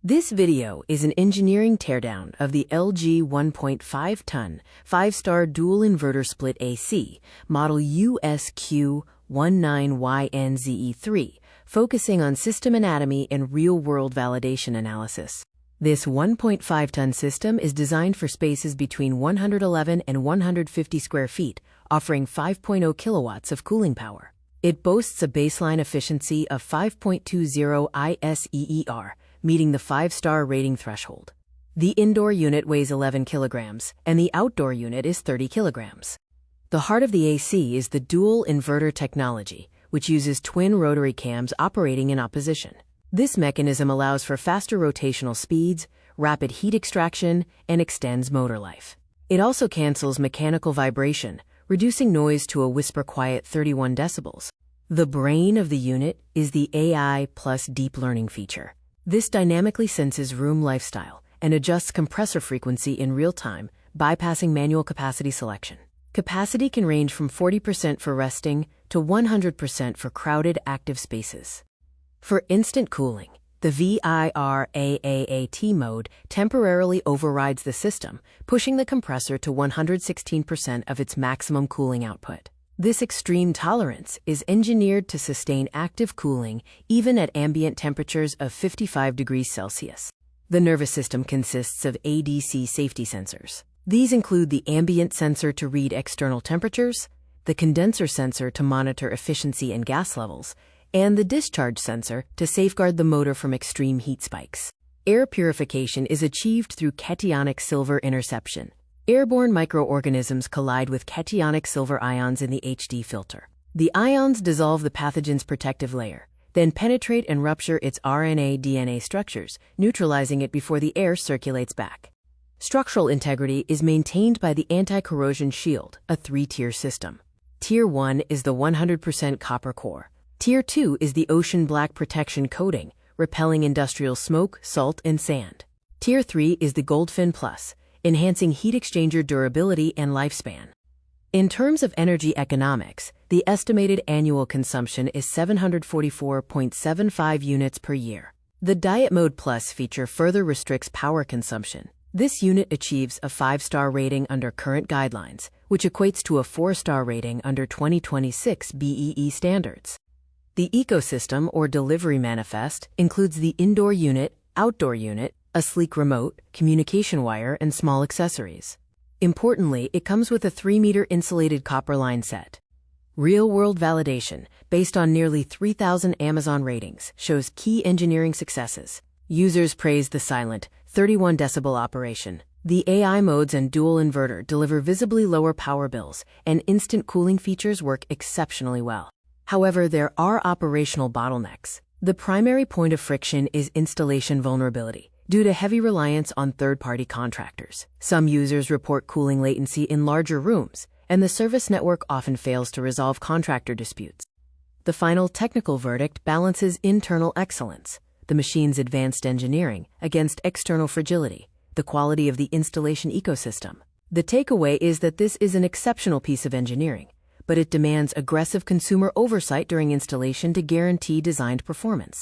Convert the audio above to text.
This video is an engineering teardown of the LG 1.5-ton 5-star dual inverter split AC model USQ19YNZE3, focusing on system anatomy and real-world validation analysis. This 1.5-ton system is designed for spaces between 111 and 150 square feet, offering 5.0 kilowatts of cooling power. It boasts a baseline efficiency of 5.20 ISEER, meeting the 5-star rating threshold. The indoor unit weighs 11 kilograms, and the outdoor unit is 30 kilograms. The heart of the AC is the dual inverter technology, which uses twin rotary cams operating in opposition. This mechanism allows for faster rotational speeds, rapid heat extraction, and extends motor life. It also cancels mechanical vibration, reducing noise to a whisper-quiet 31 decibels. The brain of the unit is the AI plus deep learning feature. This dynamically senses room lifestyle and adjusts compressor frequency in real time, bypassing manual capacity selection. Capacity can range from 40% for resting to 100% for crowded active spaces. For instant cooling, the VIRAAT mode temporarily overrides the system, pushing the compressor to 116% of its maximum cooling output. This extreme tolerance is engineered to sustain active cooling even at ambient temperatures of 55 degrees Celsius. The nervous system consists of ADC Safety Sensors. These include the ambient sensor to read external temperatures, the condenser sensor to monitor efficiency and gas levels, and the discharge sensor to safeguard the motor from extreme heat spikes. Air purification is achieved through cationic silver interception. Airborne microorganisms collide with cationic silver ions in the HD filter. The ions dissolve the pathogen's protective layer, then penetrate and rupture its RNA-DNA structures, neutralizing it before the air circulates back. Structural integrity is maintained by the anti-corrosion shield, a 3-tier system. Tier 1 is the 100% copper core. Tier 2 is the ocean black protection coating, repelling industrial smoke, salt, and sand. Tier 3 is the Goldfin Plus, enhancing heat exchanger durability and lifespan. In terms of energy economics, the estimated annual consumption is 744.75 units per year. The Diet Mode Plus feature further restricts power consumption. This unit achieves a 5-star rating under current guidelines, which equates to a 4-star rating under 2026 BEE standards. The ecosystem or delivery manifest includes the indoor unit, outdoor unit, a sleek remote, communication wire, and small accessories. Importantly, it comes with a 3-meter insulated copper line set. Real-world validation, based on nearly 3,000 Amazon ratings, shows key engineering successes. Users praise the silent, 31 decibel operation. The AI modes and dual inverter deliver visibly lower power bills, and instant cooling features work exceptionally well. However, there are operational bottlenecks. The primary point of friction is installation vulnerability, due to heavy reliance on third-party contractors. Some users report cooling latency in larger rooms, and the service network often fails to resolve contractor disputes. The final technical verdict balances internal excellence, the machine's advanced engineering, against external fragility, the quality of the installation ecosystem. The takeaway is that this is an exceptional piece of engineering, but it demands aggressive consumer oversight during installation to guarantee designed performance.